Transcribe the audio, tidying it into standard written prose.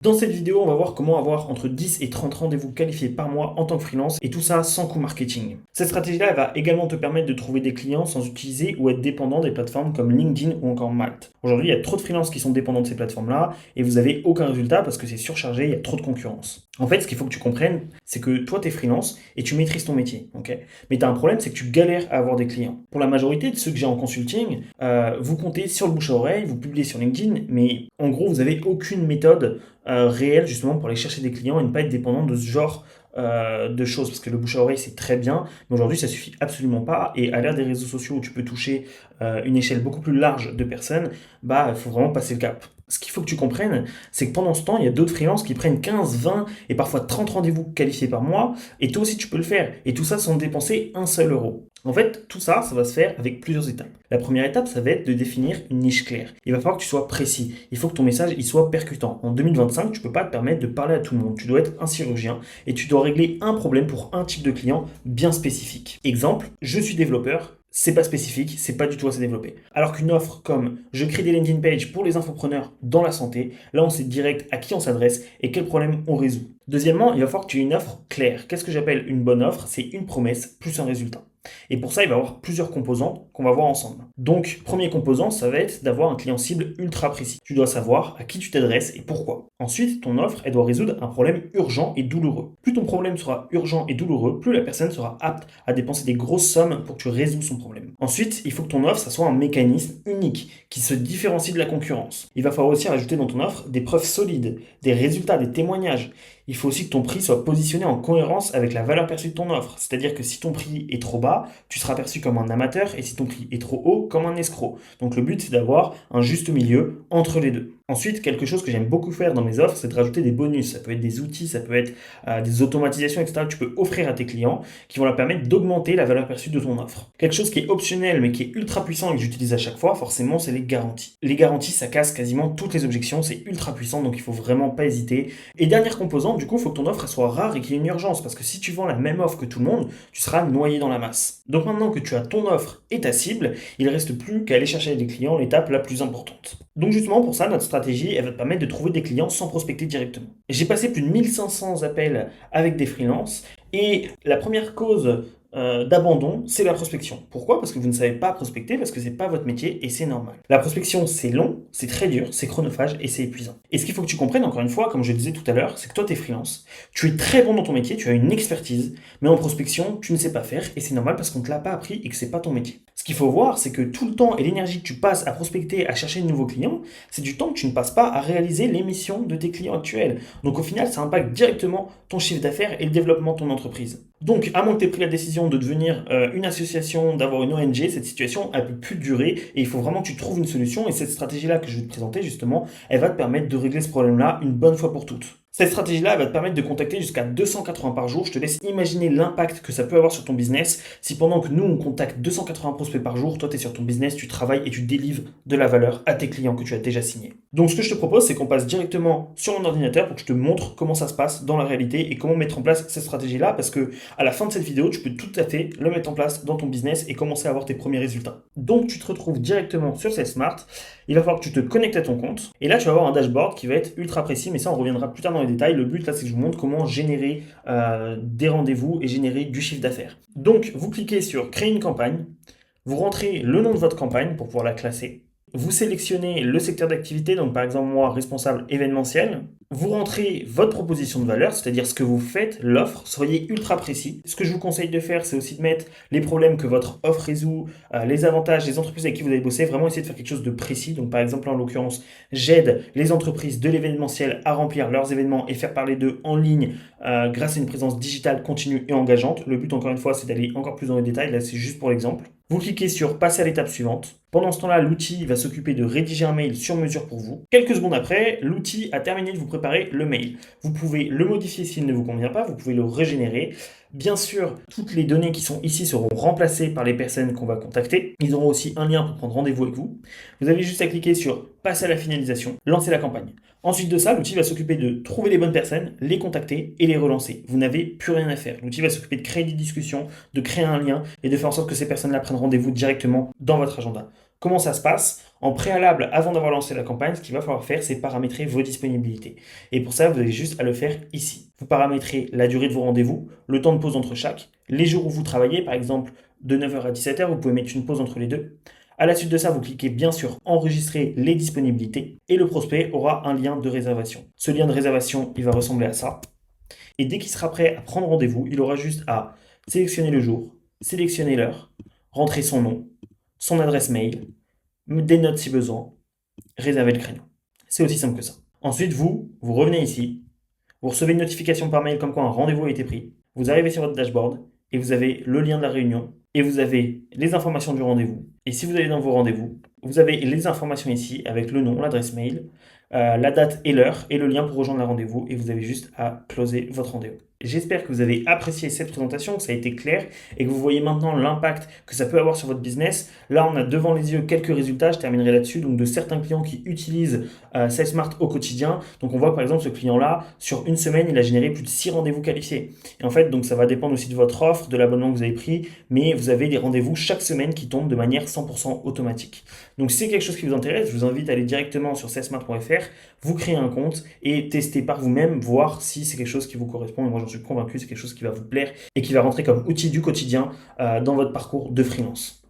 Dans cette vidéo, on va voir comment avoir entre 10 et 30 rendez-vous qualifiés par mois en tant que freelance et tout ça sans coût marketing. Cette stratégie-là, elle va également te permettre de trouver des clients sans utiliser ou être dépendant des plateformes comme LinkedIn ou encore Malte. Aujourd'hui, il y a trop de freelances qui sont dépendants de ces plateformes-là et vous n'avez aucun résultat parce que c'est surchargé, il y a trop de concurrence. En fait, ce qu'il faut que tu comprennes, c'est que toi, tu es freelance et tu maîtrises ton métier, ok. Mais tu as un problème, c'est que tu galères à avoir des clients. Pour la majorité de ceux que j'ai en consulting, vous comptez sur le bouche à oreille, vous publiez sur LinkedIn, mais en gros, vous n'avez aucune méthode réelle justement pour aller chercher des clients et ne pas être dépendant de ce genre de choses. Parce que le bouche à oreille, c'est très bien, mais aujourd'hui, ça suffit absolument pas. Et à l'ère des réseaux sociaux où tu peux toucher une échelle beaucoup plus large de personnes, bah, il faut vraiment passer le cap. Ce qu'il faut que tu comprennes, c'est que pendant ce temps, il y a d'autres freelances qui prennent 15, 20 et parfois 30 rendez-vous qualifiés par mois, et toi aussi tu peux le faire. Et tout ça sans dépenser un seul euro. En fait, tout ça, ça va se faire avec plusieurs étapes. La première étape, ça va être de définir une niche claire. Il va falloir que tu sois précis. Il faut que ton message il soit percutant. En 2025, tu ne peux pas te permettre de parler à tout le monde. Tu dois être un chirurgien et tu dois régler un problème pour un type de client bien spécifique. Exemple, je suis développeur. C'est pas spécifique, c'est pas du tout assez développé. Alors qu'une offre comme je crée des landing pages pour les infopreneurs dans la santé, là on sait direct à qui on s'adresse et quel problème on résout. Deuxièmement, il va falloir que tu aies une offre claire. Qu'est-ce que j'appelle une bonne offre? C'est une promesse plus un résultat. Et pour ça, il va y avoir plusieurs composants qu'on va voir ensemble. Donc, premier composant, ça va être d'avoir un client cible ultra précis. Tu dois savoir à qui tu t'adresses et pourquoi. Ensuite, ton offre, elle doit résoudre un problème urgent et douloureux. Plus ton problème sera urgent et douloureux, plus la personne sera apte à dépenser des grosses sommes pour que tu résous son problème. Ensuite, il faut que ton offre, ça soit un mécanisme unique qui se différencie de la concurrence. Il va falloir aussi rajouter dans ton offre des preuves solides, des résultats, des témoignages. Il faut aussi que ton prix soit positionné en cohérence avec la valeur perçue de ton offre. C'est-à-dire que si ton prix est trop bas, tu seras perçu comme un amateur et si ton prix est trop haut, comme un escroc. Donc le but, c'est d'avoir un juste milieu entre les deux. Ensuite, quelque chose que j'aime beaucoup faire dans mes offres, c'est de rajouter des bonus. Ça peut être des outils, ça peut être des automatisations, etc. que tu peux offrir à tes clients qui vont leur permettre d'augmenter la valeur perçue de ton offre. Quelque chose qui est optionnel mais qui est ultra puissant et que j'utilise à chaque fois, forcément, c'est les garanties. Les garanties, ça casse quasiment toutes les objections, c'est ultra puissant, donc il faut vraiment pas hésiter. Et dernier composant, du coup, il faut que ton offre elle soit rare et qu'il y ait une urgence, parce que si tu vends la même offre que tout le monde, tu seras noyé dans la masse. Donc maintenant que tu as ton offre et ta cible, il ne reste plus qu'à aller chercher des clients, l'étape la plus importante. Donc justement pour ça, notre stratégie, elle va te permettre de trouver des clients sans prospecter directement. J'ai passé plus de 1500 appels avec des freelances et la première cause d'abandon, c'est la prospection. Pourquoi? Parce que vous ne savez pas prospecter, parce que c'est pas votre métier et c'est normal. La prospection, c'est long, c'est très dur, c'est chronophage et c'est épuisant. Et ce qu'il faut que tu comprennes, encore une fois, comme je le disais tout à l'heure, c'est que toi, tu es freelance, tu es très bon dans ton métier, tu as une expertise, mais en prospection, tu ne sais pas faire et c'est normal parce qu'on ne te l'a pas appris et que c'est pas ton métier. Ce qu'il faut voir, c'est que tout le temps et l'énergie que tu passes à prospecter, à chercher de nouveaux clients, c'est du temps que tu ne passes pas à réaliser les missions de tes clients actuels. Donc au final, ça impacte directement ton chiffre d'affaires et le développement de ton entreprise. Donc, à moins que tu aies pris la décision de devenir une association, d'avoir une ONG, cette situation, elle peut plus durer et il faut vraiment que tu trouves une solution. Et cette stratégie-là que je vais te présenter, justement, elle va te permettre de régler ce problème-là une bonne fois pour toutes. Cette stratégie-là elle va te permettre de contacter jusqu'à 280 par jour. Je te laisse imaginer l'impact que ça peut avoir sur ton business. Si pendant que nous, on contacte 280 prospects par jour, toi, tu es sur ton business, tu travailles et tu délivres de la valeur à tes clients que tu as déjà signés. Donc, ce que je te propose, c'est qu'on passe directement sur mon ordinateur pour que je te montre comment ça se passe dans la réalité et comment mettre en place cette stratégie-là. Parce que à la fin de cette vidéo, tu peux tout à fait le mettre en place dans ton business et commencer à avoir tes premiers résultats. Donc, tu te retrouves directement sur Salesmart. Il va falloir que tu te connectes à ton compte. Et là, tu vas avoir un dashboard qui va être ultra précis, mais ça, on reviendra plus tard dans les détails. Le but, là, c'est que je vous montre comment générer des rendez-vous et générer du chiffre d'affaires. Donc, vous cliquez sur Créer une campagne. Vous rentrez le nom de votre campagne pour pouvoir la classer. Vous sélectionnez le secteur d'activité, donc par exemple moi, responsable événementiel. Vous rentrez votre proposition de valeur, c'est-à-dire ce que vous faites, l'offre, soyez ultra précis. Ce que je vous conseille de faire, c'est aussi de mettre les problèmes que votre offre résout, les avantages, les entreprises avec qui vous allez bosser, vraiment essayer de faire quelque chose de précis. Donc par exemple, en l'occurrence, j'aide les entreprises de l'événementiel à remplir leurs événements et faire parler d'eux en ligne grâce à une présence digitale continue et engageante. Le but, encore une fois, c'est d'aller encore plus dans les détails. Là, c'est juste pour l'exemple. Vous cliquez sur passer à l'étape suivante. Pendant ce temps-là, l'outil va s'occuper de rédiger un mail sur mesure pour vous. Quelques secondes après, l'outil a terminé de vous préparer le mail. Vous pouvez le modifier s'il ne vous convient pas, vous pouvez le régénérer. Bien sûr, toutes les données qui sont ici seront remplacées par les personnes qu'on va contacter. Ils auront aussi un lien pour prendre rendez-vous avec vous. Vous avez juste à cliquer sur passer à la finalisation, lancer la campagne. Ensuite de ça, l'outil va s'occuper de trouver les bonnes personnes, les contacter et les relancer. Vous n'avez plus rien à faire. L'outil va s'occuper de créer des discussions, de créer un lien et de faire en sorte que ces personnes-là prennent rendez-vous directement dans votre agenda. Comment ça se passe? En préalable, avant d'avoir lancé la campagne, ce qu'il va falloir faire, c'est paramétrer vos disponibilités. Et pour ça, vous avez juste à le faire ici. Vous paramétrez la durée de vos rendez-vous, le temps de pause entre chaque, les jours où vous travaillez, par exemple de 9h à 17h, vous pouvez mettre une pause entre les deux. À la suite de ça, vous cliquez bien sûr enregistrer les disponibilités et le prospect aura un lien de réservation. Ce lien de réservation, il va ressembler à ça. Et dès qu'il sera prêt à prendre rendez-vous, il aura juste à sélectionner le jour, sélectionner l'heure, rentrer son nom, son adresse mail, des notes si besoin, réserver le créneau. C'est aussi simple que ça. Ensuite, vous revenez ici, vous recevez une notification par mail comme quoi un rendez-vous a été pris, vous arrivez sur votre dashboard et vous avez le lien de la réunion et vous avez les informations du rendez-vous. Et si vous allez dans vos rendez-vous, vous avez les informations ici avec le nom, l'adresse mail, la date et l'heure et le lien pour rejoindre le rendez-vous et vous avez juste à closer votre rendez-vous. J'espère que vous avez apprécié cette présentation, que ça a été clair et que vous voyez maintenant l'impact que ça peut avoir sur votre business. Là, on a devant les yeux quelques résultats, je terminerai là-dessus, donc de certains clients qui utilisent SalesSmart au quotidien. Donc on voit que par exemple ce client-là, sur une semaine, il a généré plus de 6 rendez-vous qualifiés. Et en fait, donc ça va dépendre aussi de votre offre, de l'abonnement que vous avez pris, mais vous avez des rendez-vous chaque semaine qui tombent de manière 100% automatique. Donc si c'est quelque chose qui vous intéresse, je vous invite à aller directement sur salesmart.fr, vous créer un compte et tester par vous-même, voir si c'est quelque chose qui vous correspond. Et moi, j'en suis convaincu, c'est quelque chose qui va vous plaire et qui va rentrer comme outil du quotidien dans votre parcours de freelance.